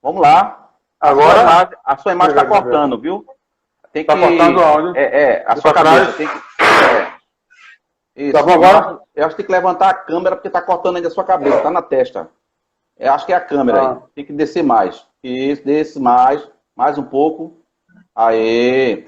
Vamos lá. Agora. A sua imagem está cortando, viu? Tem que... Tá cortando o áudio. A sua cabeça tem que... Isso. Tá bom agora? Eu acho que tem que levantar a câmera porque está cortando ainda a sua cabeça, tá na testa. Eu acho que é a câmera aí. Tem que descer mais. Isso, desce mais um pouco. Aê!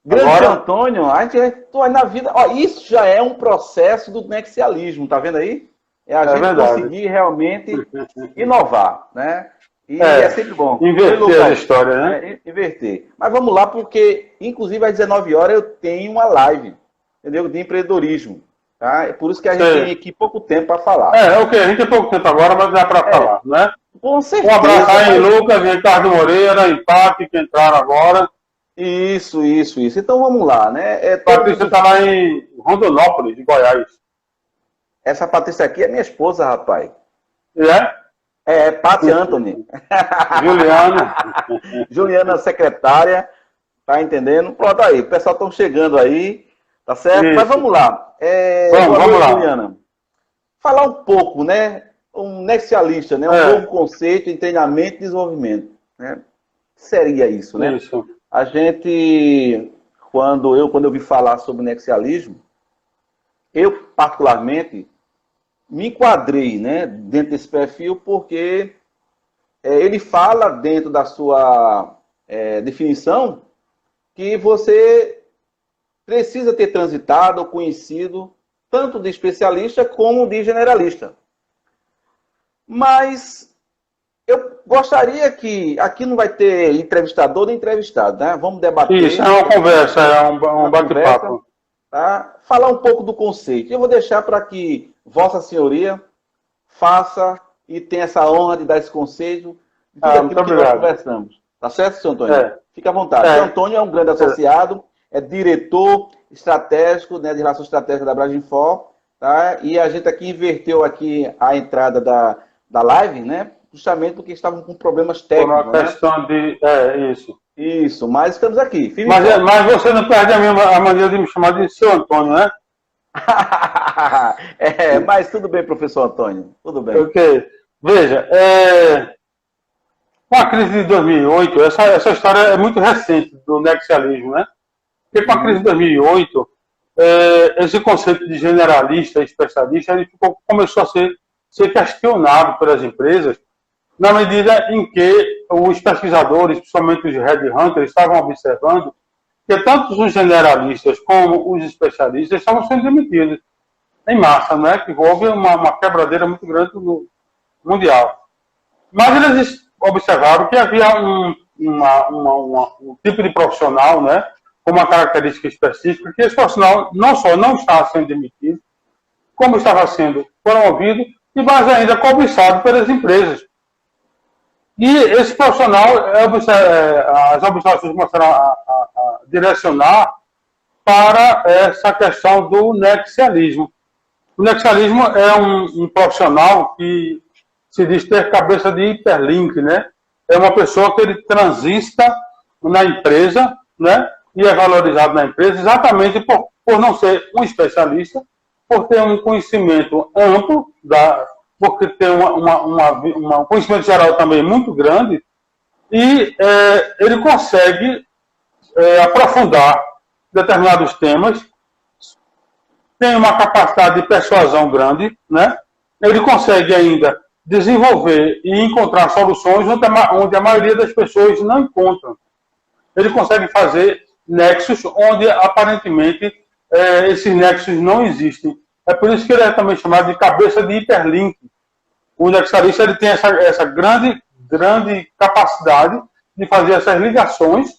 Grande agora... Antônio, a gente estou aí na vida. Ó, isso já é um processo do nexialismo, tá vendo aí? É a gente verdade. conseguir realmente inovar, né? E é sempre bom. Inverter a história, né? Inverter. Mas vamos lá, porque, inclusive, às 19 horas eu tenho uma live, entendeu? De empreendedorismo. Tá? É por isso que a gente tem aqui pouco tempo para falar. Ok, a gente tem pouco tempo agora, mas dá para falar, né? Com certeza. Um abraço aí, Lucas, Ricardo Moreira, Empate, que entraram agora. Isso. Então vamos lá, né? Patrícia está lá em Rondonópolis, de Goiás. Essa Patrícia aqui é minha esposa, rapaz. E é? É, Pati Anthony. Juliana, secretária. Tá entendendo? Pronto aí, o pessoal estão chegando aí, tá certo? Isso. Mas vamos lá. Vamos lá. Juliana. Falar um pouco, né? Um nexialista, né? Um novo conceito em treinamento e desenvolvimento. Né? Seria isso, né? Isso. A gente, quando eu vi falar sobre nexialismo, eu particularmente me enquadrei, né, dentro desse perfil porque ele fala dentro da sua definição que você precisa ter transitado ou conhecido tanto de especialista como de generalista. Mas eu gostaria que... Aqui não vai ter entrevistador nem entrevistado, né? Vamos debater. Isso, é uma conversa, é um bate-papo. Tá? Falar um pouco do conceito. Eu vou deixar para que Vossa Senhoria faça e tenha essa honra de dar esse conceito de tudo aquilo que nós conversamos. Tá certo, senhor Antônio? Fique à vontade. O senhor Antônio é um grande associado, é diretor estratégico, né, de relações estratégicas da Braginfor, tá? E a gente aqui inverteu aqui a entrada da live, né? Justamente porque estavam com problemas técnicos. Por uma questão de... isso. Isso, mas estamos aqui. Mas você não perde a maneira de me chamar de seu Antônio, né? Mas tudo bem, professor Antônio. Tudo bem. Ok. Veja, com a crise de 2008, essa história é muito recente do nexialismo, né? Porque com a crise de 2008, esse conceito de generalista e especialista ele começou a ser questionado pelas empresas, na medida em que os pesquisadores, principalmente os headhunters, estavam observando que tanto os generalistas como os especialistas estavam sendo demitidos em massa, né? Que houve uma quebradeira muito grande no mundial. Mas eles observaram que havia um tipo de profissional, né? Com uma característica específica, que esse profissional não só não estava sendo demitido, como estava sendo promovido e mais ainda cobiçado pelas empresas. E esse profissional, as observações começaram a direcionar para essa questão do nexialismo. O nexialismo é um profissional que se diz ter cabeça de hiperlink, né? É uma pessoa que ele transita na empresa, né? E é valorizado na empresa exatamente por não ser um especialista, por ter um conhecimento amplo porque tem um conhecimento geral também muito grande, e ele consegue aprofundar determinados temas, tem uma capacidade de persuasão grande, né? Ele consegue ainda desenvolver e encontrar soluções onde a maioria das pessoas não encontram. Ele consegue fazer nexos onde aparentemente esses nexos não existem. É por isso que ele é também chamado de cabeça de hiperlink. O nexialista ele tem essa grande capacidade de fazer essas ligações,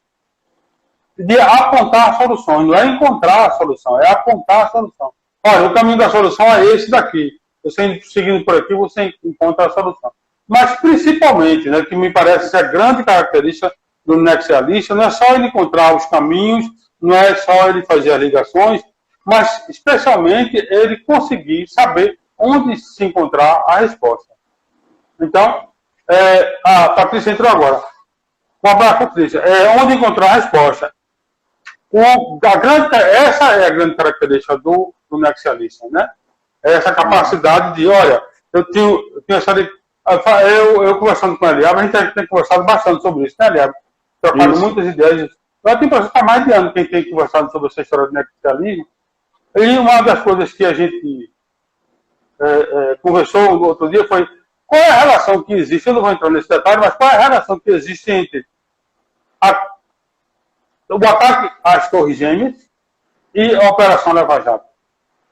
de apontar soluções. Não é encontrar a solução, é apontar a solução. Olha, o caminho da solução é esse daqui. Você seguindo por aqui, você encontra a solução. Mas principalmente, né, que me parece ser a grande característica do nexialista, não é só ele encontrar os caminhos, não é só ele fazer as ligações, mas especialmente ele conseguir saber onde se encontrar a resposta. Então, a Patrícia entrou agora. Um abraço, Patrícia. Onde encontrar a resposta. Essa é a grande característica do nexialista, né? Essa capacidade de, olha, eu tenho essa Eu conversando com o Eliab, a gente tem conversado bastante sobre isso, né, Eliab? Trocado muitas ideias. Eu tenho que há mais de ano que a gente tem conversado sobre essa história do nexialismo. E uma das coisas que a gente conversou no outro dia foi qual é a relação que existe, eu não vou entrar nesse detalhe, mas qual é a relação que existe entre o ataque às Torres Gêmeas e a Operação Lava Jato.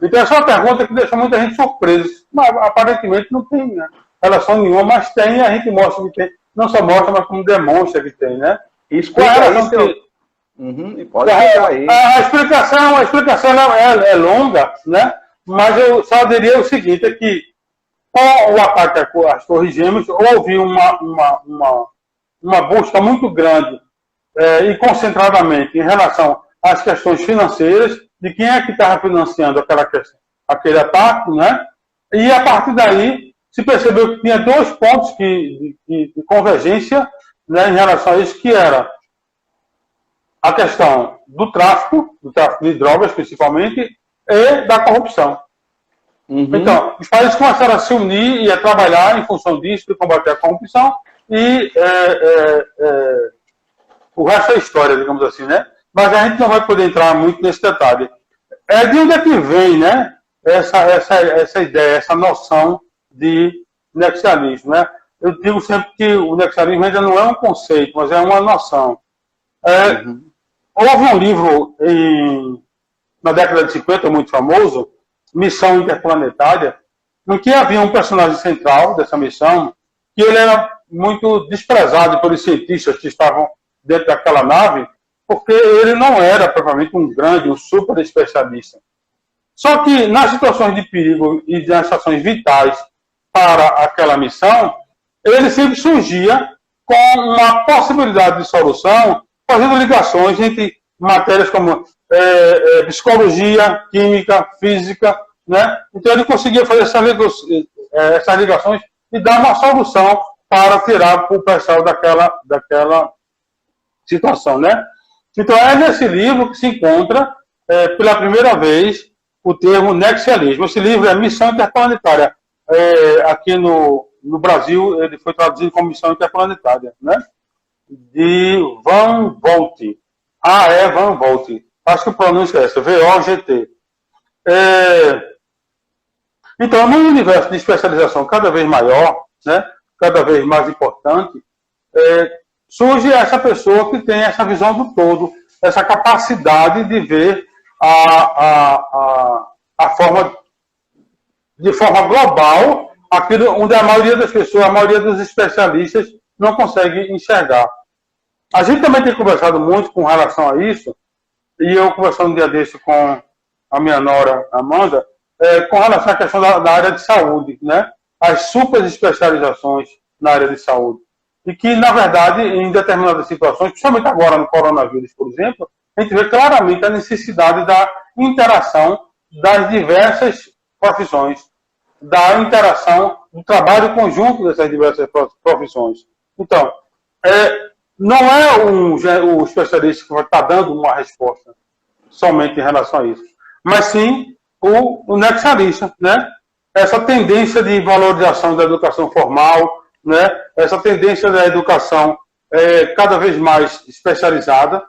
Então essa é uma pergunta que deixa muita gente surpresa, mas aparentemente não tem, né, relação nenhuma, mas tem, e a gente mostra que tem, não só mostra, mas como demonstra que tem, né? Explica qual é a relação isso, e pode explicar aí. A explicação é longa, né? Mas eu só diria o seguinte, é que com o ataque às Torres Gêmeas, houve uma busca muito grande e concentradamente em relação às questões financeiras, de quem é que estava financiando aquele ataque, né? E a partir daí se percebeu que tinha dois pontos de convergência, né, em relação a isso, que era a questão do tráfico de drogas, principalmente, e da corrupção. Então, os países começaram a se unir e a trabalhar em função disso, de combater a corrupção, e o resto é história, digamos assim, né? Mas a gente não vai poder entrar muito nesse detalhe. De onde é que vem, né, essa ideia, essa noção de nexialismo, né? Eu digo sempre que o nexialismo ainda não é um conceito, mas é uma noção. Houve um livro na década de 50, muito famoso, Missão Interplanetária, em que havia um personagem central dessa missão, que ele era muito desprezado pelos cientistas que estavam dentro daquela nave, porque ele não era propriamente um super especialista. Só que nas situações de perigo e nas situações vitais para aquela missão, ele sempre surgia com uma possibilidade de solução, fazendo ligações entre matérias como psicologia, química, física, né? Então ele conseguia fazer essas ligações e dar uma solução para tirar o pessoal daquela situação, né? Então é nesse livro que se encontra pela primeira vez o termo nexialismo. Esse livro é Missão Interplanetária. Aqui no Brasil ele foi traduzido como Missão Interplanetária, né? De Van Vogt. Van Vogt. Acho que o pronúncio é essa, V-O-G-T. Então, num universo de especialização cada vez maior, né, cada vez mais importante, surge essa pessoa que tem essa visão do todo, essa capacidade de ver a forma de forma global, aquilo onde a maioria das pessoas, a maioria dos especialistas não consegue enxergar. A gente também tem conversado muito com relação a isso, e eu conversando um dia desse com a minha nora, Amanda, com relação à questão da área de saúde, né? As super especializações na área de saúde. E que, na verdade, em determinadas situações, principalmente agora no coronavírus, por exemplo, a gente vê claramente a necessidade da interação das diversas profissões, da interação, do trabalho conjunto dessas diversas profissões. Então, não é o especialista que vai estar dando uma resposta somente em relação a isso, mas sim o nexialista, né? Essa tendência de valorização da educação formal, né? Essa tendência da educação cada vez mais especializada,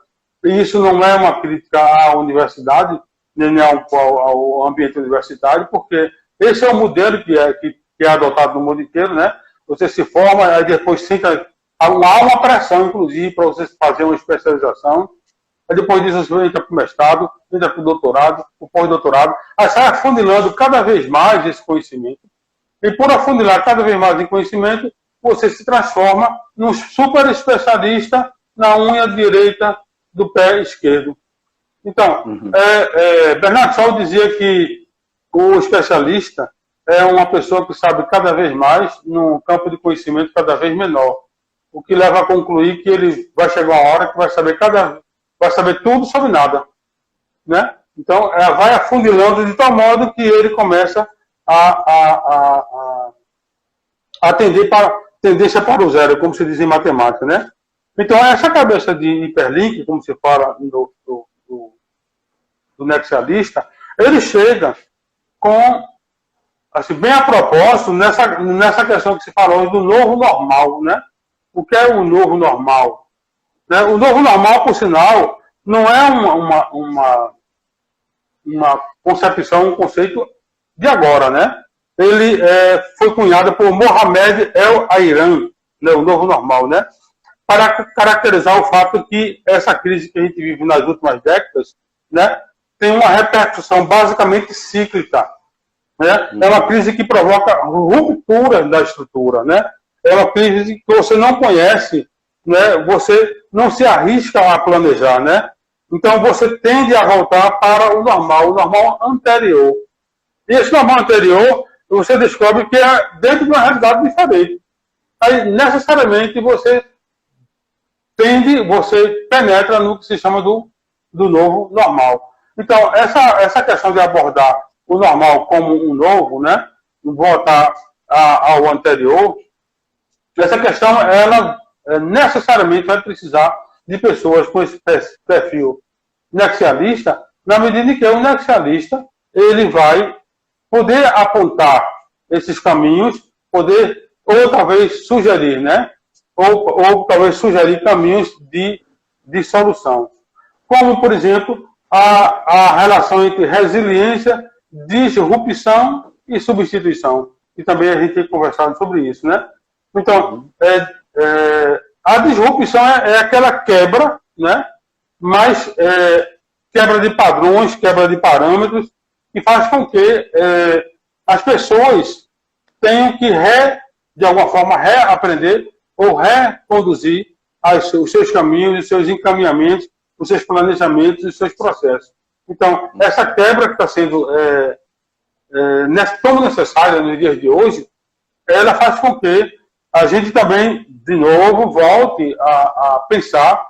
e isso não é uma crítica à universidade, nem ao ambiente universitário, porque esse é o modelo que é adotado no mundo inteiro, né? Você se forma, aí depois há uma pressão, inclusive, para você fazer uma especialização. Aí depois disso você entra para o mestrado, entra para o doutorado, o pós-doutorado. Aí sai afunilando cada vez mais esse conhecimento. E por afunilar cada vez mais em conhecimento, você se transforma num super especialista na unha direita do pé esquerdo. Então, Bernard Shaw dizia que o especialista é uma pessoa que sabe cada vez mais num campo de conhecimento cada vez menor. O que leva a concluir que ele vai chegar uma hora que vai saber tudo sobre nada, né? Então, vai afunilando de tal modo que ele começa a tendência para o zero, como se diz em matemática, né? Então, essa cabeça de hiperlink, como se fala do nexialista, ele chega com assim, bem a propósito, nessa questão que se falou do novo normal, né? O que é o novo normal? Né? O novo normal, por sinal, não é uma concepção, um conceito de agora, né? Ele foi cunhado por Mohamed El-Ayran, né? O novo normal, né? Para caracterizar o fato que essa crise que a gente vive nas últimas décadas, né, tem uma repercussão basicamente cíclica. Né? É uma crise que provoca ruptura da estrutura. Né? É uma crise que você não conhece, né? Você não se arrisca a planejar. Né? Então você tende a voltar para o normal anterior. E esse normal anterior, você descobre que é dentro de uma realidade diferente. Aí, necessariamente, você penetra no que se chama do novo normal. Então, essa questão de abordar o normal como um novo, né, voltar ao anterior, essa questão, ela necessariamente vai precisar de pessoas com esse perfil nexialista, na medida em que o nexialista ele vai poder apontar esses caminhos, ou talvez sugerir, né, ou talvez sugerir caminhos de solução. Como, por exemplo, a relação entre resiliência, disrupção e substituição. E também a gente tem conversado sobre isso, né? Então, a disrupção é aquela quebra, né? Mas quebra de padrões, quebra de parâmetros, que faz com que as pessoas tenham que, de alguma forma, reaprender ou reconduzir os seus caminhos, os seus encaminhamentos, os seus planejamentos e os seus processos. Então, essa quebra que está sendo tão necessária nos dias de hoje, ela faz com que a gente também, de novo, volte a pensar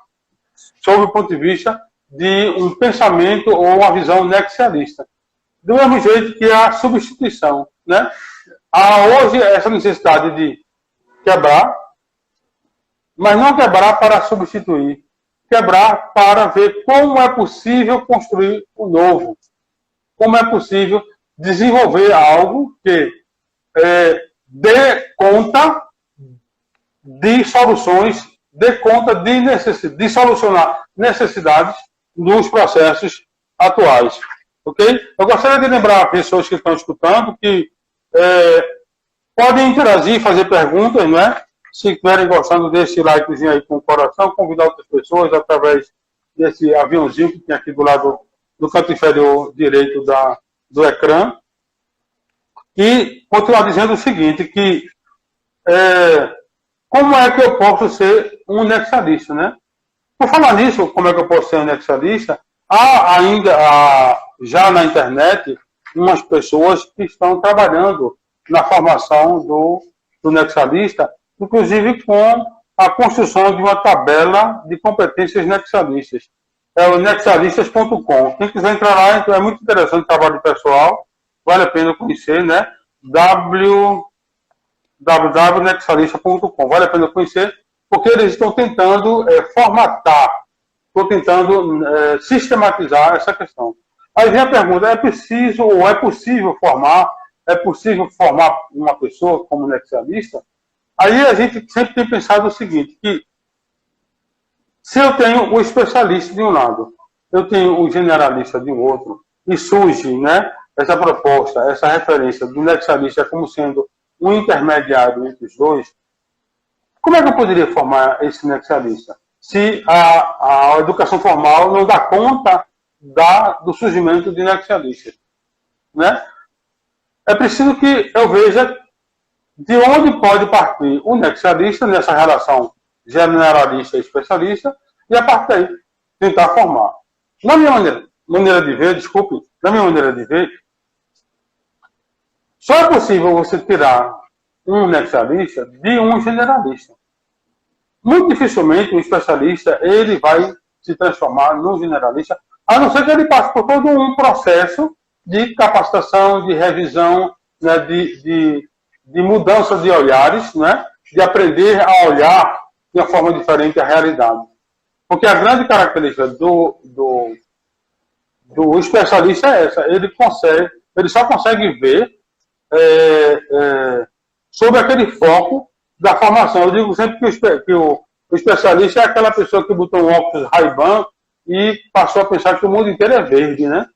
sob o ponto de vista de um pensamento ou uma visão nexialista. Do mesmo jeito que a substituição. Né? Há hoje essa necessidade de quebrar, mas não quebrar para substituir. Quebrar para ver como é possível construir o novo. Como é possível desenvolver algo que dê conta de soluções, dê conta de solucionar necessidades dos processos atuais. Ok? Eu gostaria de lembrar as pessoas que estão escutando que podem interagir, fazer perguntas, não é? Se estiverem gostando desse likezinho aí com o coração, convidar outras pessoas através desse aviãozinho que tem aqui do lado do canto inferior direito do ecrã. E continuar dizendo o seguinte, que como é que eu posso ser um nexialista, né? Por falar nisso, como é que eu posso ser um nexialista, há ainda, já na internet, umas pessoas que estão trabalhando na formação do nexialista, inclusive com a construção de uma tabela de competências nexialistas. É o nexialistas.com. Quem quiser entrar lá, então é muito interessante o trabalho pessoal, vale a pena conhecer, né? www.nexialista.com. Vale a pena conhecer, porque eles estão tentando formatar, estão tentando sistematizar essa questão. Aí vem a pergunta, é possível formar uma pessoa como nexialista? Aí a gente sempre tem pensado o seguinte, que se eu tenho o especialista de um lado, eu tenho o generalista de um outro, e surge, né, essa proposta, essa referência do nexialista como sendo um intermediário entre os dois, como é que eu poderia formar esse nexialista? Se a educação formal não dá conta do surgimento de nexialistas, né? É preciso que eu veja de onde pode partir o nexialista nessa relação generalista e especialista, e a partir daí tentar formar. Na minha maneira de ver, só é possível você tirar um nexialista de um generalista. Muito dificilmente um especialista ele vai se transformar num generalista, a não ser que ele passe por todo um processo de capacitação, de revisão, né, de mudança de olhares, né, de aprender a olhar de uma forma diferente a realidade. Porque a grande característica do especialista é essa, ele só consegue ver sobre aquele foco da formação. Eu digo sempre que o especialista é aquela pessoa que botou um óculos Ray-Ban e passou a pensar que o mundo inteiro é verde, né?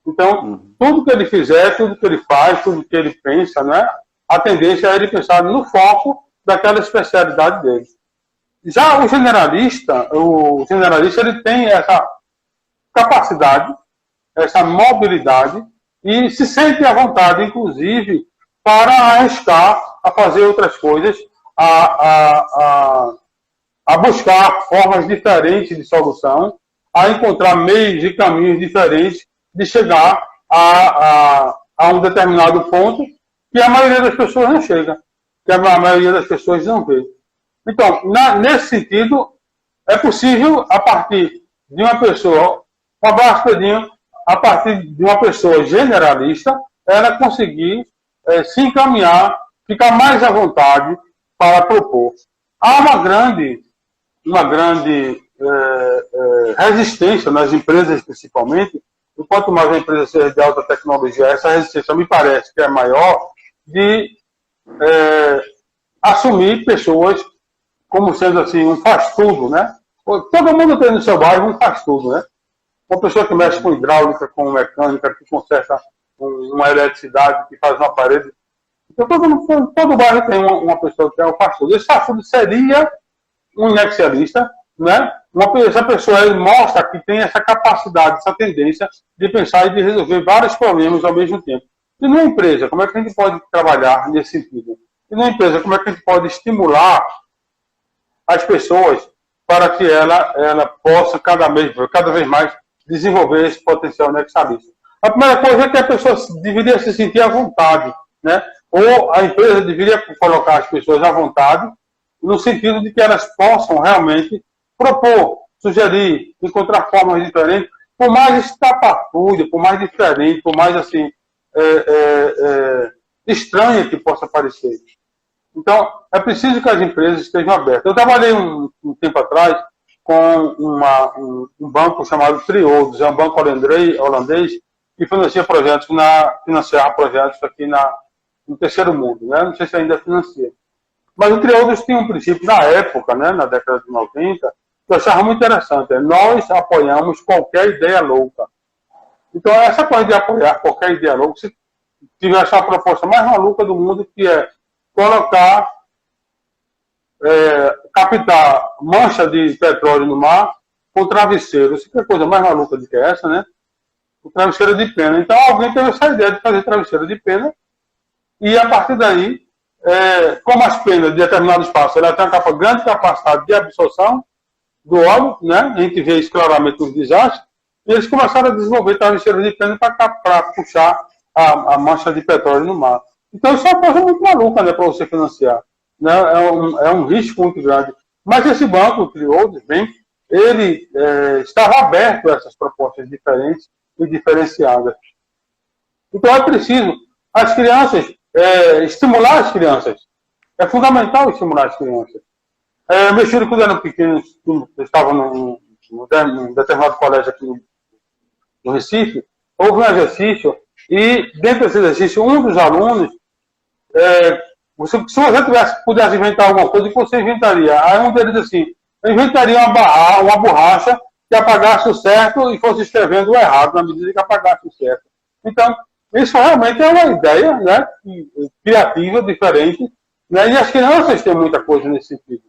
Então, tudo que ele fizer, tudo que ele faz, tudo que ele pensa, né? A tendência é ele pensar no foco daquela especialidade dele. Já o generalista ele tem essa capacidade, essa mobilidade e se sente à vontade, inclusive, para arriscar a fazer outras coisas, a buscar formas diferentes de solução, a encontrar meios e caminhos diferentes de chegar a um determinado ponto que a maioria das pessoas não chega, que a maioria das pessoas não vê. Então, nesse sentido, é possível, a partir de uma pessoa, um abraço, Pedrinho, a partir de uma pessoa generalista, ela conseguir se encaminhar, ficar mais à vontade para propor. Há uma grande resistência nas empresas, principalmente, e quanto mais a empresa seja de alta tecnologia, essa resistência me parece que é maior, de assumir pessoas como sendo assim, um faz-tudo, né? Todo mundo tem no seu bairro um faz-tudo, né? Uma pessoa que mexe com hidráulica, com mecânica, que conserta uma eletricidade, que faz uma parede. Então, todo bairro tem uma pessoa que é um faz-tudo. Esse faz-tudo seria um nexialista, né? Essa pessoa ele mostra que tem essa capacidade, essa tendência de pensar e de resolver vários problemas ao mesmo tempo. E numa empresa, como é que a gente pode trabalhar nesse sentido? E numa empresa, como é que a gente pode estimular as pessoas para que ela possa cada vez mais desenvolver esse potencial nexialista? A primeira coisa é que a pessoa deveria se sentir à vontade, né? Ou a empresa deveria colocar as pessoas à vontade, no sentido de que elas possam realmente propor, sugerir, encontrar formas diferentes, por mais estapafúrdia, por mais diferente, por mais assim estranha que possa parecer. Então, é preciso que as empresas estejam abertas. Eu trabalhei um tempo atrás com um banco chamado Triodos, é um banco holandês que financiava projetos aqui no terceiro mundo, né? Não sei se ainda financia. Mas o Triodos tinha um princípio na época, né, na década de 90, que eu achava muito interessante. Nós apoiamos qualquer ideia louca. Então, essa coisa de apoiar qualquer ideia louca, se tivesse a proposta mais maluca do mundo, que é colocar, captar mancha de petróleo no mar com travesseiro. Isso que é a coisa mais maluca do que essa, né? O travesseiro de pena. Então, alguém teve essa ideia de fazer travesseiro de pena e, a partir daí, como as penas de determinado espaço, ela tem uma grande capacidade de absorção do óleo, né? A gente vê isso claramente nos desastres, e eles começaram a desenvolver travesseiros de pena para puxar a mancha de petróleo no mar. Então isso é uma coisa muito maluca, né, para você financiar, né? É um risco muito grande. Mas esse banco, o Triodos, ele estava aberto a essas propostas diferentes e diferenciadas. Então é preciso as crianças, estimular as crianças. É fundamental estimular as crianças. Meus filhos, quando eram pequenos, estavam num determinado colégio aqui no Recife, houve um exercício, e dentro desse exercício, um dos alunos, se você pudesse inventar alguma coisa, o que você inventaria? Aí um deles disse assim, eu inventaria uma borracha que apagasse o certo e fosse escrevendo o errado, na medida que apagasse o certo. Então, isso realmente é uma ideia, né, criativa, diferente, né, e as crianças têm muita coisa nesse sentido.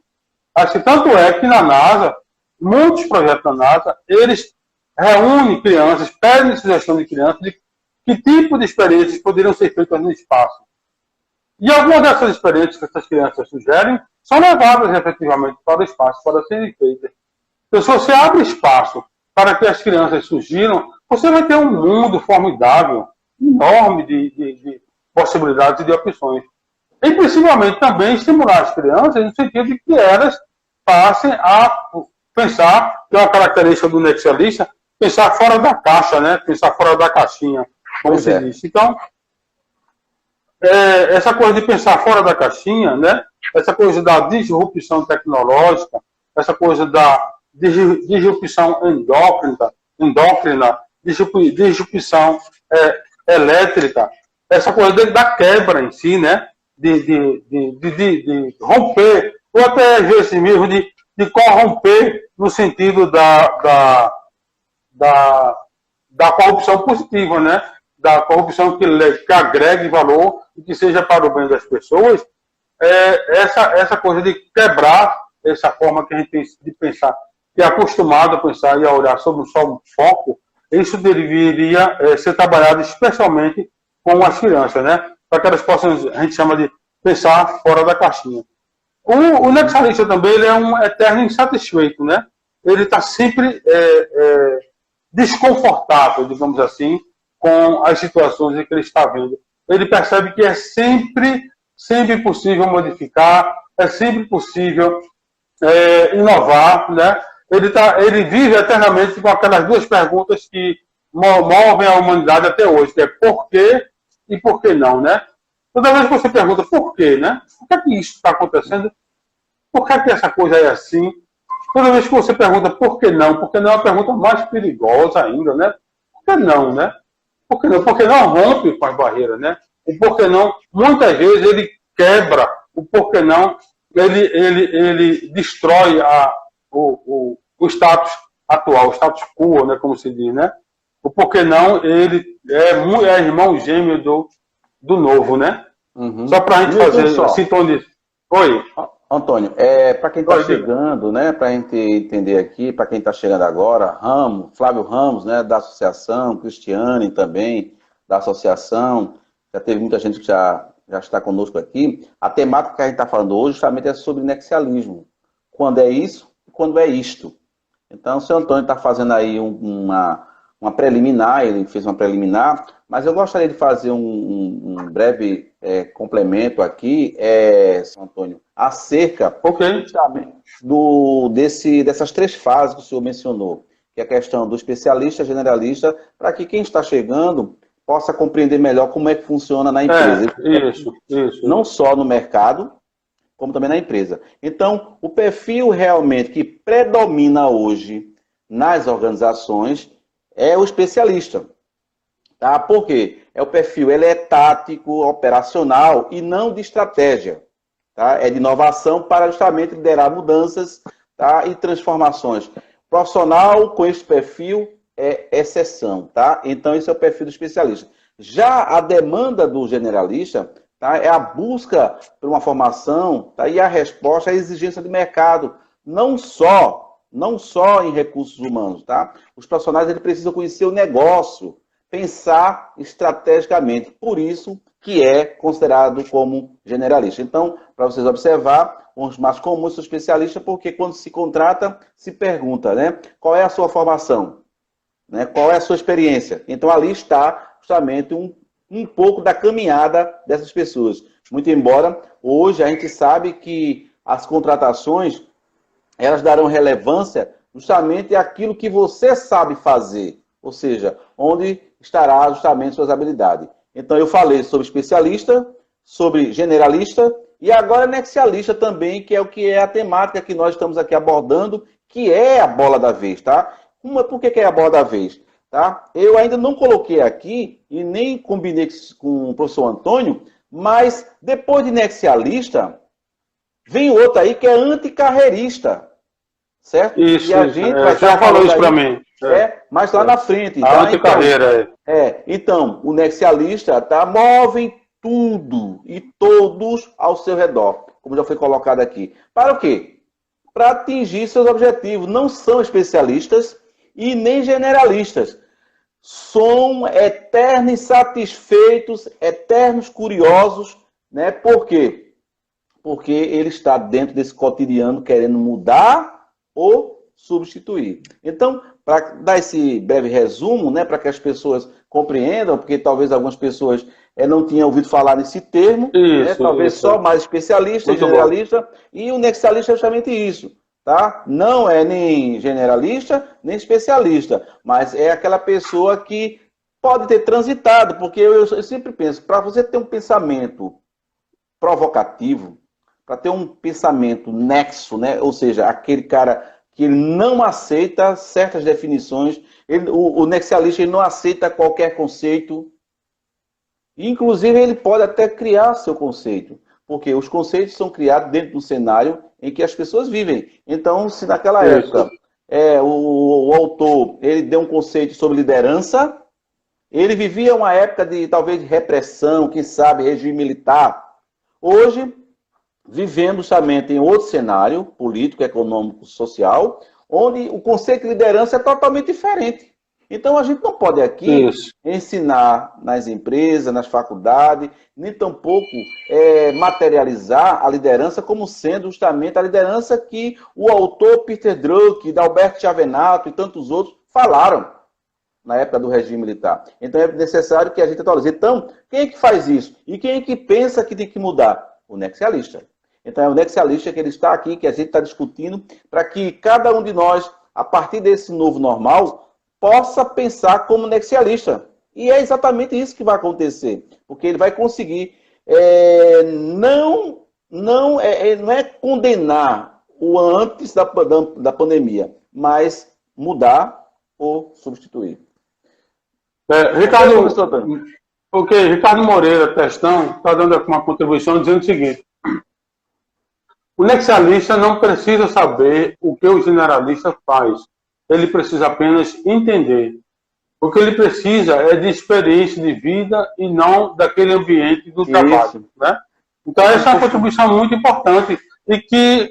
Acho que tanto é que na NASA, muitos projetos da NASA, eles reúnem crianças, pedem sugestão de crianças de que tipo de experiências poderiam ser feitas no espaço. E algumas dessas experiências que essas crianças sugerem são levadas efetivamente para o espaço, para serem feitas. Então, se você abre espaço para que as crianças sugiram, você vai ter um mundo formidável, enorme de possibilidades e de opções. E, principalmente, também estimular as crianças no sentido de que elas passem a pensar, que é uma característica do nexialista, pensar fora da caixa, né? Pensar fora da caixinha, como se diz. Então, essa coisa de pensar fora da caixinha, né? Essa coisa da disrupção tecnológica, essa coisa da disrupção endócrina, disrupção elétrica, essa coisa da quebra em si, né? De romper, ou até às vezes mesmo de corromper no sentido da corrupção positiva, né? Da corrupção que agregue valor e que seja para o bem das pessoas. Essa coisa de quebrar essa forma que a gente tem de pensar, que é acostumado a pensar e a olhar sobre só um foco, isso deveria ser trabalhado especialmente com as crianças, né? Para que elas possam, a gente chama de pensar fora da caixinha. O nexalista também ele é um eterno insatisfeito, né? Ele está sempre desconfortável, digamos assim, com as situações em que ele está vendo. Ele percebe que é sempre possível modificar, é sempre possível inovar, né? Ele vive eternamente com aquelas duas perguntas que movem a humanidade até hoje, que é por quê e por que não, né? Toda vez que você pergunta por quê, né? Por que é que isso está acontecendo? Por que é que essa coisa é assim? Toda vez que você pergunta por que não é uma pergunta mais perigosa ainda, né? Por que não, né? Por que não? Porque não rompe com as barreiras, né? O por que não, muitas vezes ele quebra, o por que não, ele destrói o status atual, o status quo, né? Como se diz, né? O por que não, ele é irmão gêmeo do novo, né? Uhum. Só para a gente fazer sintonia. Oi. Antônio, para quem está chegando, né, para a gente entender aqui, para quem está chegando agora, Flávio Ramos, né, da associação, Cristiane também, da associação, já teve muita gente que já está conosco aqui. A temática que a gente está falando hoje justamente é sobre nexialismo. Quando é isso e quando é isto. Então, o senhor Antônio está fazendo aí uma preliminar, ele fez uma preliminar, mas eu gostaria de fazer um breve complemento aqui, senhor Antônio, acerca dessas três fases que o senhor mencionou, que é a questão do especialista, generalista, para que quem está chegando possa compreender melhor como é que funciona na empresa. Isso. Não só no mercado, como também na empresa. Então, o perfil realmente que predomina hoje nas organizações é o especialista. Tá? Por quê? O perfil ele é tático, operacional e não de estratégia. Tá? É de inovação para justamente liderar mudanças, tá? E transformações. Profissional com esse perfil é exceção. Tá? Então, esse é o perfil do especialista. Já a demanda do generalista, tá? É a busca por uma formação, tá? E a resposta à exigência de mercado. Não só em recursos humanos, tá? Os profissionais eles precisam conhecer o negócio, pensar estrategicamente. Por isso que é considerado como generalista. Então, para vocês observar, os mais comuns são especialistas, porque quando se contrata, se pergunta, né? Qual é a sua formação? Né? Qual é a sua experiência? Então, ali está justamente um pouco da caminhada dessas pessoas. Muito embora, hoje, a gente sabe que as contratações elas darão relevância justamente àquilo que você sabe fazer, ou seja, onde estará justamente suas habilidades. Então eu falei sobre especialista, sobre generalista e agora nexialista também, que é a temática que nós estamos aqui abordando, que é a bola da vez, tá? Por que é a bola da vez? Tá? Eu ainda não coloquei aqui e nem combinei com o professor Antônio, mas depois de nexialista, vem outro aí que é anticarreirista. Certo? Isso, e a gente vai já falou isso para mim. Mas lá na frente. A anticarreira. Então, o nexialista move tudo e todos ao seu redor, como já foi colocado aqui. Para o quê? Para atingir seus objetivos. Não são especialistas e nem generalistas. São eternos insatisfeitos, eternos curiosos, né? Por quê? Porque ele está dentro desse cotidiano querendo mudar ou substituir. Então, para dar esse breve resumo, né, para que as pessoas compreendam, porque talvez algumas pessoas não tinham ouvido falar nesse termo, né, talvez só mais especialista, generalista, e o nexialista é justamente isso. Tá? Não é nem generalista, nem especialista, mas é aquela pessoa que pode ter transitado, porque eu sempre penso, para você ter um pensamento provocativo, para ter um pensamento nexo, né? Ou seja, aquele cara que ele não aceita certas definições, o nexialista ele não aceita qualquer conceito, Inclusive, ele pode até criar seu conceito, porque os conceitos são criados dentro do cenário em que as pessoas vivem. Então, se naquela época o autor ele deu um conceito sobre liderança, ele vivia uma época de talvez de repressão, quem sabe regime militar. Hoje, vivemos somente em outro cenário político, econômico, social, onde o conceito de liderança é totalmente diferente. Então, a gente não pode aqui ensinar nas empresas, nas faculdades, nem tampouco materializar a liderança como sendo justamente a liderança que o autor Peter Drucker, Alberto Chavenato e tantos outros falaram na época do regime militar. Então, é necessário que a gente atualize. Então, quem é que faz isso? E quem é que pensa que tem que mudar? O nexialista. Então, é o nexialista que ele está aqui, que a gente está discutindo, para que cada um de nós, a partir desse novo normal, possa pensar como nexialista. E é exatamente isso que vai acontecer. Porque ele vai conseguir não é condenar o antes da pandemia, mas mudar ou substituir. Ricardo Moreira, Testão, está dando aqui uma contribuição dizendo o seguinte: o nexialista não precisa saber o que o generalista faz. Ele precisa apenas entender. O que ele precisa é de experiência de vida e não daquele ambiente do trabalho. Né? Então, essa é uma contribuição muito importante e que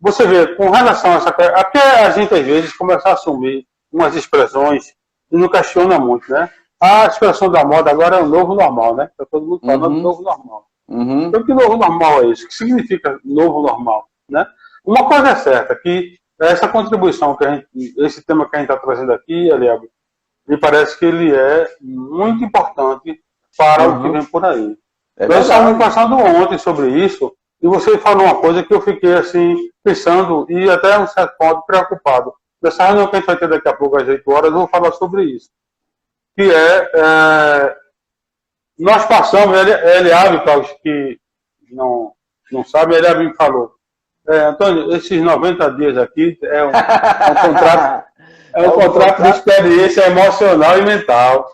você vê, com relação a essa... Até a gente, às vezes, começa a assumir umas expressões e não questiona muito, né? A expressão da moda agora é o novo normal, né? Está todo mundo falando do novo normal. Então, que novo normal é isso? O que significa novo normal? Né? Uma coisa é certa, que essa contribuição, esse tema que a gente está trazendo aqui, Eliab, me parece que ele é muito importante para o que vem por aí. Nós estávamos passando ontem sobre isso, e você falou uma coisa que eu fiquei assim, pensando, e até um certo ponto preocupado. Nessa reunião que a gente vai ter daqui a pouco, às 8 horas, eu vou falar sobre isso. Que nós passamos, Eliab, para os que não sabem, Eliab me falou, Antônio, esses 90 dias aqui é um contrato de experiência emocional e mental.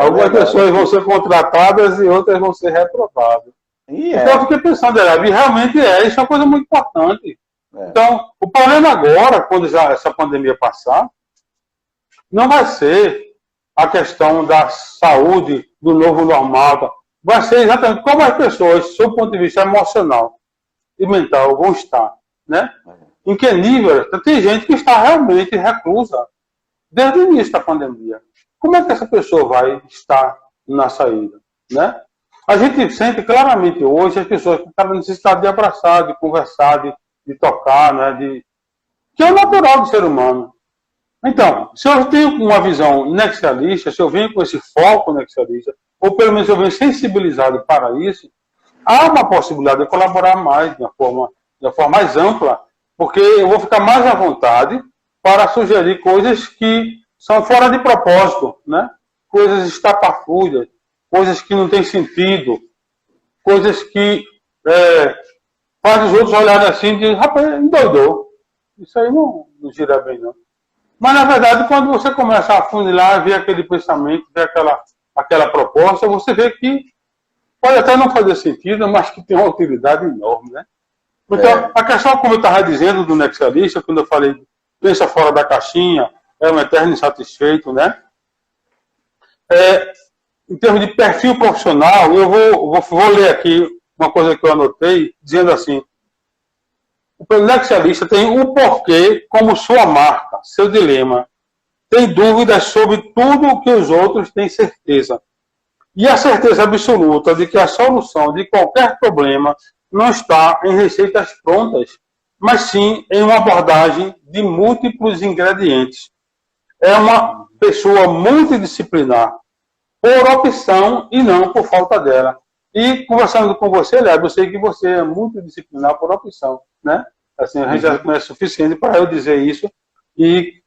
Algumas pessoas vão ser contratadas e outras vão ser reprovadas. Então eu fiquei pensando, realmente isso é uma coisa muito importante. Então, o problema agora, quando já essa pandemia passar, não vai ser a questão da saúde, do novo normal, vai ser exatamente como as pessoas, sob o ponto de vista emocional e mental, vão estar, né? Em que nível? Tem gente que está realmente reclusa desde o início da pandemia. Como é que essa pessoa vai estar na saída, né? A gente sente claramente hoje as pessoas que estão necessitando de abraçar, de conversar, de tocar, né? Que é o natural do ser humano. Então, se eu tenho uma visão nexialista, se eu venho com esse foco nexialista, ou pelo menos eu venho sensibilizado para isso, há uma possibilidade de colaborar mais, de uma forma mais ampla, porque eu vou ficar mais à vontade para sugerir coisas que são fora de propósito, né? Coisas estapafúrdias, coisas que não têm sentido, coisas que fazem os outros olharem assim e dizem, rapaz, endoidou. Isso aí não gira bem, não. Mas, na verdade, quando você começa a afunilar, ver aquele pensamento, ver aquela proposta, você vê que pode até não fazer sentido, mas que tem uma utilidade enorme, né? Então, a questão, como eu estava dizendo, do nexialista, quando eu falei, pensa fora da caixinha, é um eterno insatisfeito, né? Em termos de perfil profissional, eu vou ler aqui uma coisa que eu anotei, dizendo assim, o nexialista tem o porquê como sua marca, seu dilema. Tem dúvidas sobre tudo o que os outros têm certeza. E a certeza absoluta de que a solução de qualquer problema não está em receitas prontas, mas sim em uma abordagem de múltiplos ingredientes. É uma pessoa multidisciplinar, por opção e não por falta dela. E conversando com você, Léo, eu sei que você é multidisciplinar por opção, né? Assim, a gente já conhece o suficiente para eu dizer isso e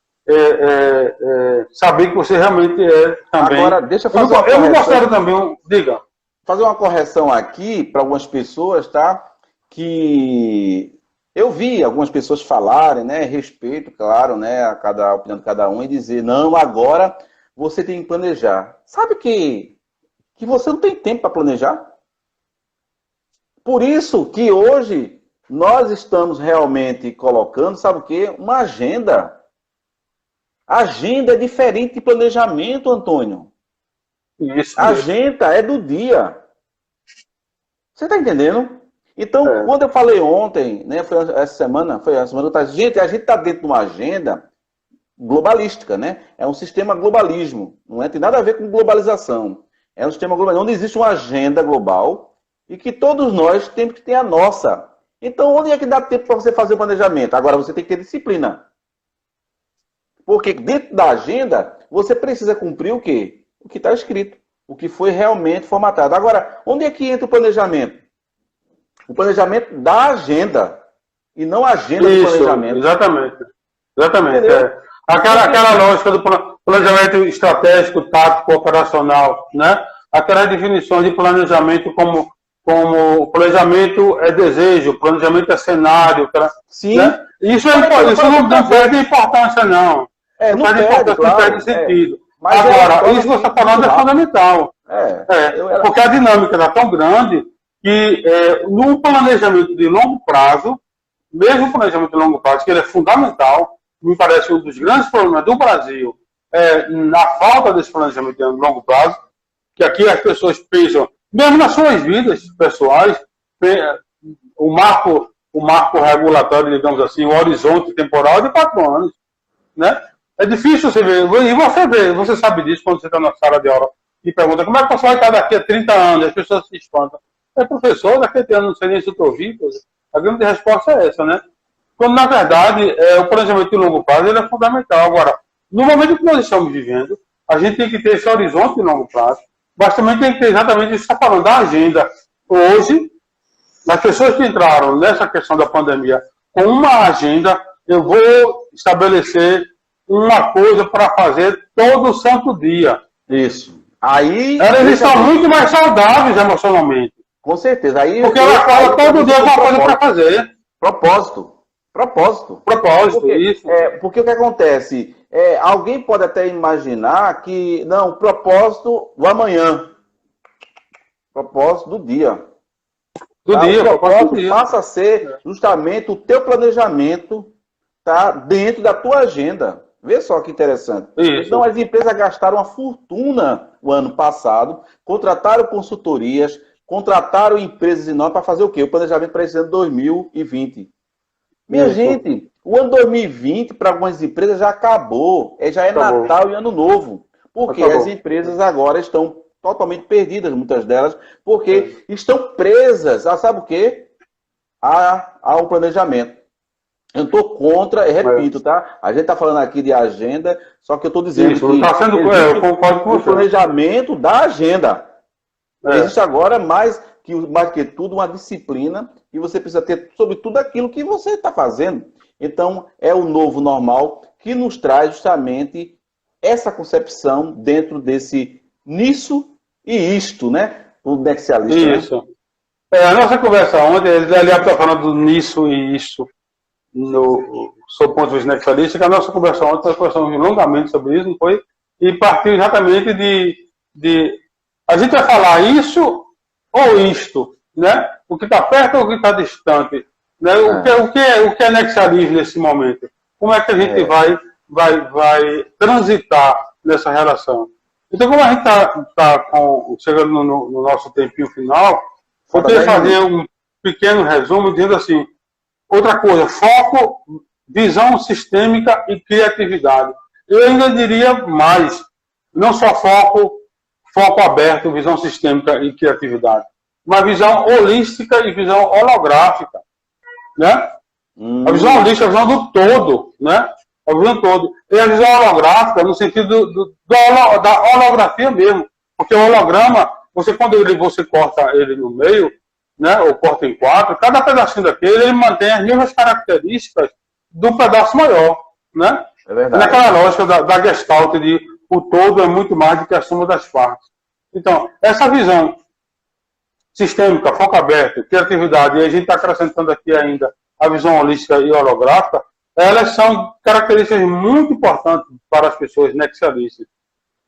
saber que você realmente é também. Agora, deixa eu fazer eu vou mostrar também diga. Fazer uma correção aqui para algumas pessoas, tá? Que eu vi algumas pessoas falarem, né? Respeito, claro, né? A opinião de cada um e dizer, não, agora você tem que planejar. Sabe que que você não tem tempo para planejar. Por isso que hoje nós estamos realmente colocando, sabe o quê? Uma agenda. Agenda é diferente de planejamento, Antônio. Isso. Agenda é do dia. Você está entendendo? Então, quando eu falei ontem, né, foi a semana atrás, gente, a gente está dentro de uma agenda globalística, né? É um sistema globalismo, não tem nada a ver com globalização. É um sistema global, onde existe uma agenda global e que todos nós temos que ter a nossa. Então, onde é que dá tempo para você fazer o planejamento? Agora, você tem que ter disciplina. Porque dentro da agenda, você precisa cumprir o quê? O que está escrito, o que foi realmente formatado. Agora, onde é que entra o planejamento? O planejamento da agenda, e não a agenda do planejamento. Exatamente. Aquela lógica do planejamento estratégico, tático, operacional, né? Aquelas definições de planejamento como planejamento é desejo, planejamento é cenário. Sim. Né? Isso não perde importância, não. Não perde importância, claro, não perde sentido. Mas agora, isso que você está falando é fundamental. Porque a dinâmica está tão grande que no planejamento de longo prazo, mesmo o planejamento de longo prazo, que ele é fundamental, me parece um dos grandes problemas do Brasil, na falta desse planejamento de longo prazo, que aqui as pessoas pensam, mesmo nas suas vidas pessoais, o marco regulatório, digamos assim, o horizonte temporal é de 4 anos. Né? É difícil você ver, e você sabe disso quando você está na sala de aula e pergunta como é que você vai estar daqui a 30 anos, as pessoas se espantam. Professor, daqui a 30 anos não sei nem se eu estou vivo. A grande resposta é essa, né? Quando, na verdade, o planejamento de longo prazo ele é fundamental. Agora, no momento que nós estamos vivendo, a gente tem que ter esse horizonte de longo prazo, mas também tem que ter exatamente isso que está falando da agenda. Hoje, as pessoas que entraram nessa questão da pandemia com uma agenda, eu vou estabelecer uma coisa para fazer todo santo dia. Isso. Aí elas estão muito mais saudáveis emocionalmente. Com certeza. Aí, porque ela fala todo dia uma coisa para fazer. Propósito, porque, isso. Porque o que acontece? Alguém pode até imaginar que, não, o propósito do amanhã. Propósito do dia. O propósito passa a ser justamente o teu planejamento dentro da tua agenda. Vê só que interessante. Isso. Então, as empresas gastaram uma fortuna o ano passado, contrataram consultorias, contrataram empresas enormes para fazer o quê? O planejamento para esse ano 2020. Minha gente, o ano 2020 para algumas empresas já acabou. Já é Natal e Ano Novo. Porque as empresas agora estão totalmente perdidas, muitas delas, porque estão presas a, sabe o quê? Ao planejamento. Eu estou contra, repito, tá? A gente está falando aqui de agenda, só que eu estou dizendo que tá sendo, eu concordo com o planejamento da agenda. Existe agora mais que tudo uma disciplina e você precisa ter sobre tudo aquilo que você está fazendo. Então, é o novo normal que nos traz justamente essa concepção dentro desse nisso e isto, né? O nexialista. Isso. Né? A nossa conversa ontem, ele está falando do nisso e isto, sob o ponto de vista nexialista, que a nossa conversa ontem, nós conversamos longamente sobre isso, não foi? E partiu exatamente de a gente vai falar isso ou isto, né? O que está perto ou o que está distante, né? O que é nexialismo nesse momento? Como é que a gente vai transitar nessa relação? Então, como a gente está chegando no nosso tempinho final, eu queria fazer um pequeno resumo dizendo assim, outra coisa, foco, visão sistêmica e criatividade. Eu ainda diria mais, não só foco aberto, visão sistêmica e criatividade. Uma visão holística e visão holográfica. Né? A visão holística é a visão do todo. Né? A visão do todo. E a visão holográfica no sentido da holografia mesmo. Porque o holograma, quando você corta ele no meio, né, ou corta em 4, cada pedacinho daquele ele mantém as mesmas características do pedaço maior. Né? É verdade. Naquela lógica da Gestalt de o todo é muito mais do que a soma das partes. Então, essa visão sistêmica, foco aberto, criatividade, e a gente está acrescentando aqui ainda a visão holística e holográfica, elas são características muito importantes para as pessoas nexialistas.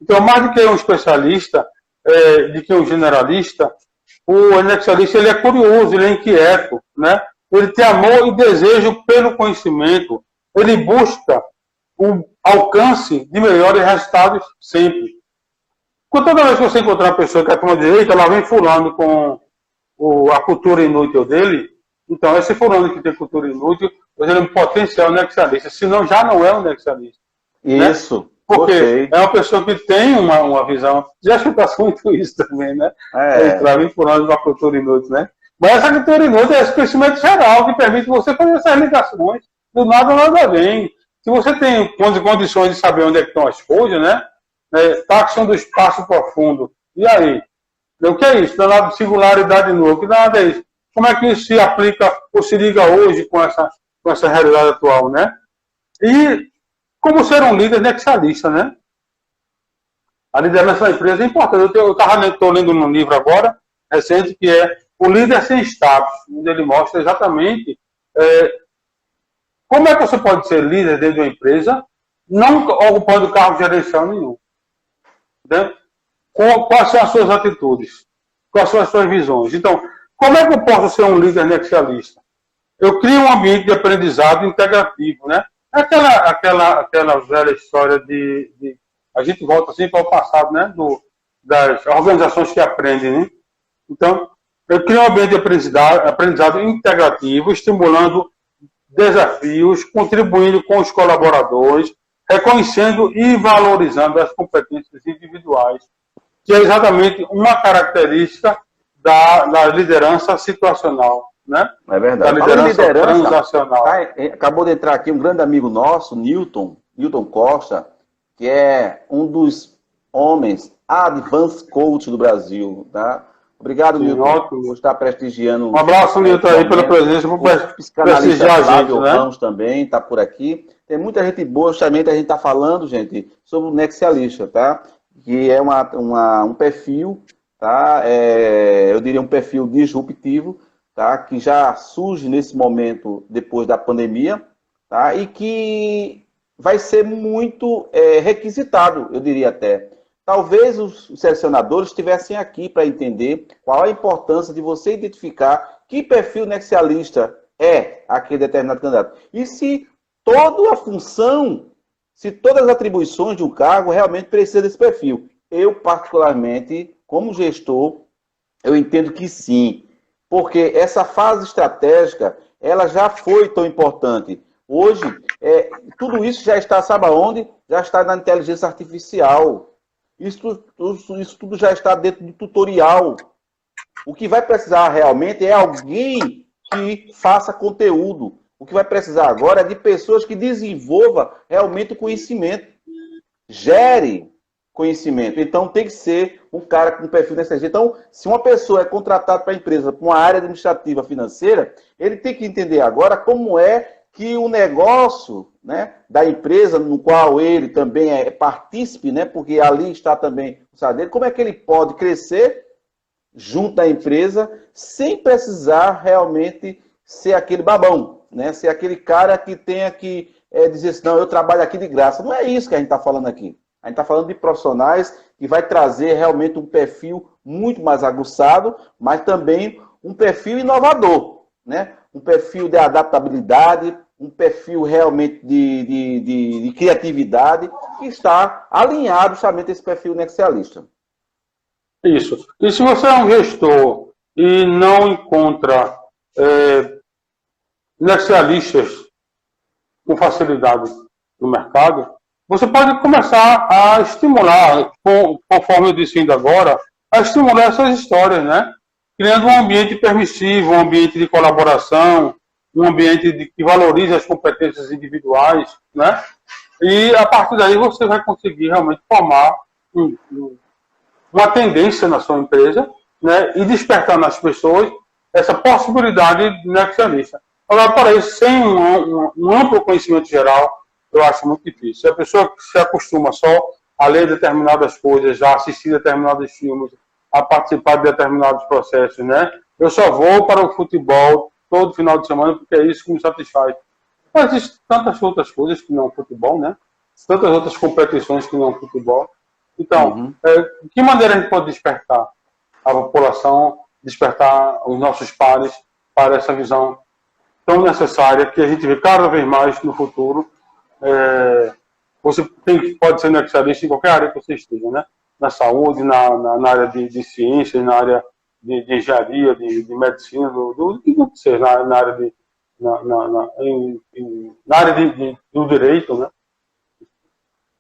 Então, mais do que um especialista, de que o generalista, o anexialista, ele é curioso, ele é inquieto, né? Ele tem amor e desejo pelo conhecimento, ele busca o alcance de melhores resultados sempre. Toda vez que você encontrar uma pessoa que é para uma direita, ela vem fulano com a cultura inútil dele, então esse fulano que tem cultura inútil, ele é um potencial anexialista, senão já não é um anexialista. Isso. Né? Porque é uma pessoa que tem uma visão, já escutasse muito isso também, né? Entrar vem fulano com a cultura inútil, né? Mas essa cultura inútil é esse conhecimento geral que permite você fazer essas ligações, do nada vem. Se você tem condições de saber onde é que estão as coisas, né? Taxão do espaço profundo. E aí? O que é isso? Danado de singularidade nua. Que nada é isso? Como é que isso se aplica ou se liga hoje com essa realidade atual, né? E como ser um líder anexialista, né? A liderança da empresa é importante. Eu estou lendo um livro agora, recente, que é O Líder Sem Status, onde ele mostra exatamente como é que você pode ser líder dentro de uma empresa, não ocupando cargo gerencial nenhum. Né? Quais são as suas atitudes? Quais são as suas visões? Então, como é que eu posso ser um líder anexialista? Eu crio um ambiente de aprendizado integrativo, né? Aquela velha história de a gente volta sempre ao passado, né? Das organizações que aprendem, né? Então, eu crio um ambiente de aprendizado integrativo, estimulando desafios, contribuindo com os colaboradores, reconhecendo e valorizando as competências individuais, que é exatamente uma característica da liderança situacional, né? É verdade. Da liderança transacional. Acabou de entrar aqui um grande amigo nosso, Newton Costa, que é um dos homens advanced coach do Brasil, tá? Obrigado, Newton, por estar prestigiando. Um abraço, Newton, aí pela presença, por prestigiar a gente, né? Ramos também está por aqui. Tem muita gente boa, justamente a gente está falando, gente, sobre o Nexialista, tá? Que é um perfil, tá? Eu diria um perfil disruptivo, tá? Que já surge nesse momento depois da pandemia, tá? E que vai ser muito requisitado, eu diria até. Talvez os selecionadores estivessem aqui para entender qual a importância de você identificar que perfil nexialista é aquele determinado candidato. E se toda a função, se todas as atribuições de um cargo realmente precisam desse perfil. Eu, particularmente, como gestor, eu entendo que sim. Porque essa fase estratégica, ela já foi tão importante. Hoje, tudo isso já está, sabe aonde? Já está na inteligência artificial. Isso tudo já está dentro do tutorial. O que vai precisar realmente é alguém que faça conteúdo. O que vai precisar agora é de pessoas que desenvolvam realmente o conhecimento. Gere conhecimento. Então, tem que ser um cara com perfil nessa gente. Então, se uma pessoa é contratada para a empresa, para uma área administrativa financeira, ele tem que entender agora como é que o negócio, né, da empresa no qual ele também é partícipe, né, porque ali está também o salário dele, como é que ele pode crescer junto à empresa sem precisar realmente ser aquele babão, né, ser aquele cara que tenha que dizer assim, não, eu trabalho aqui de graça. Não é isso que a gente está falando aqui. A gente está falando de profissionais que vai trazer realmente um perfil muito mais aguçado, mas também um perfil inovador, né? Um perfil de adaptabilidade, um perfil realmente de criatividade, que está alinhado justamente a esse perfil nexialista. Isso. E se você é um gestor e não encontra nexialistas com facilidade no mercado, você pode começar a estimular, conforme eu disse ainda agora, a estimular essas histórias, né? Criando um ambiente permissivo, um ambiente de colaboração, um ambiente que valorize as competências individuais, né? E a partir daí você vai conseguir realmente formar uma tendência na sua empresa, né? E despertar nas pessoas essa possibilidade nexialista. Agora, para isso, sem um amplo conhecimento geral, eu acho muito difícil. Se a pessoa se acostuma só a ler determinadas coisas, a assistir determinados filmes, a participar de determinados processos, né? Eu só vou para o futebol todo final de semana porque é isso que me satisfaz. Mas existem tantas outras coisas que não futebol, né? Tantas outras competições que não futebol. Então, de que maneira a gente pode despertar a população, despertar os nossos pares para essa visão tão necessária que a gente vê cada vez mais no futuro? Você pode ser nexialista em qualquer área que você esteja, né? Na saúde, na área de ciências, na área de engenharia, de medicina, do que seja, na área na área do direito, né?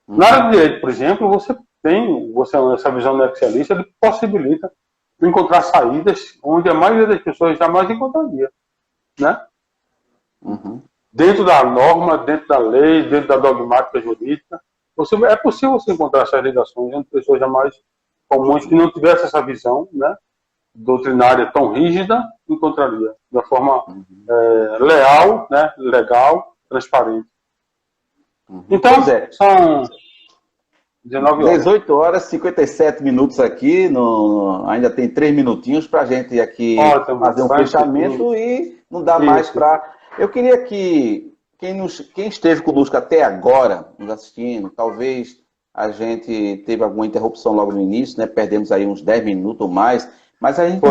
Na área do direito, por exemplo, você essa visão nexialista, ele possibilita encontrar saídas onde a maioria das pessoas jamais encontraria, né? Dentro da norma, dentro da lei, dentro da dogmática jurídica, é possível você encontrar essas ligações entre pessoas jamais comuns que não tivessem essa visão, né, doutrinária tão rígida, encontraria da forma leal, né, legal, transparente. Então, são 19 horas. 18 horas, 57 minutos aqui, ainda tem 3 minutinhos para a gente aqui fazer um fechamento e não dá mais para... Eu queria que quem esteve conosco até agora, nos assistindo, talvez a gente teve alguma interrupção logo no início, né? Perdemos aí uns 10 minutos ou mais, mas a gente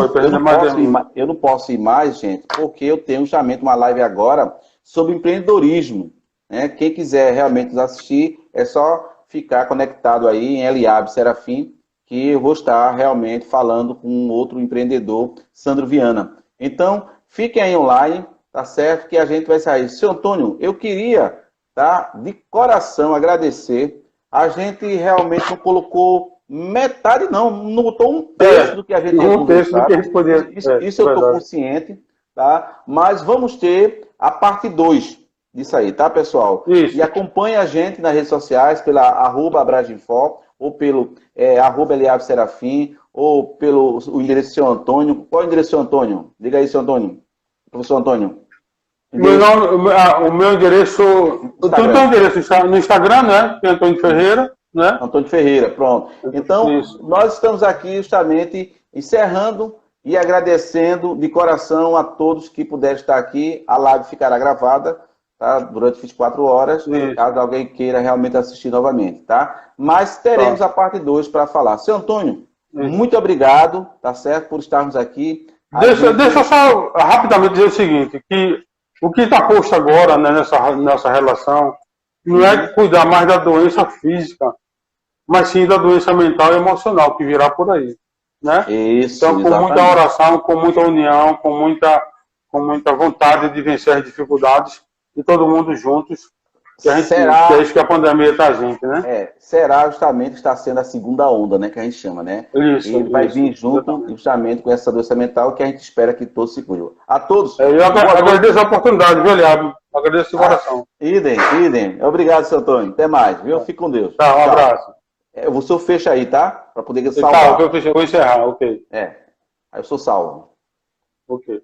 eu não posso ir mais, gente, porque eu tenho justamente uma live agora sobre empreendedorismo, né? Quem quiser realmente nos assistir, é só ficar conectado aí em Eliabe Serafim, que eu vou estar realmente falando com um outro empreendedor, Sandro Viana. Então, fiquem aí online, tá certo? Que a gente vai sair. Seu Antônio, eu queria, tá, de coração agradecer. A gente realmente não colocou metade, não botou um terço do que a gente ia conversar. Isso eu estou consciente, tá? Mas vamos ter a parte 2 disso aí, tá, pessoal? Isso. E acompanhe a gente nas redes sociais, pela @abraginfo, ou pelo @Eliabe Serafim, ou pelo o endereço do seu Antônio. Qual é o endereço do seu Antônio? Diga aí, seu Antônio. Professor Antônio. O meu endereço... Eu tenho um endereço no Instagram, né? Que é Antônio Ferreira, né? Antônio Ferreira, pronto. Então, nós estamos aqui justamente encerrando e agradecendo de coração a todos que puderem estar aqui. A live ficará gravada, tá? Durante 24 horas, caso alguém queira realmente assistir novamente, tá? Mas teremos a parte 2 para falar. Seu Antônio, muito obrigado, tá certo? Por estarmos aqui. Deixa eu só rapidamente dizer o seguinte, que o que está posto agora, né, nessa relação não é cuidar mais da doença física, mas sim da doença mental e emocional que virá por aí, né? Isso, então, com muita oração, com muita união, com muita vontade de vencer as dificuldades e todo mundo juntos, que a gente é isso que a pandemia está a gente, né? Será justamente está sendo a segunda onda, né, que a gente chama, né? Ele vai vir junto justamente com essa doença mental que a gente espera que todos se cuidem. A todos. Eu agradeço a oportunidade, viu, Eliabe? Agradeço de coração. Idem. Obrigado, seu Antônio. Até mais, viu? Fique com Deus. Tá, um abraço. O senhor fecha aí, tá? Para poder salvar. Tá, eu vou encerrar, ok. Aí eu sou salvo. Ok.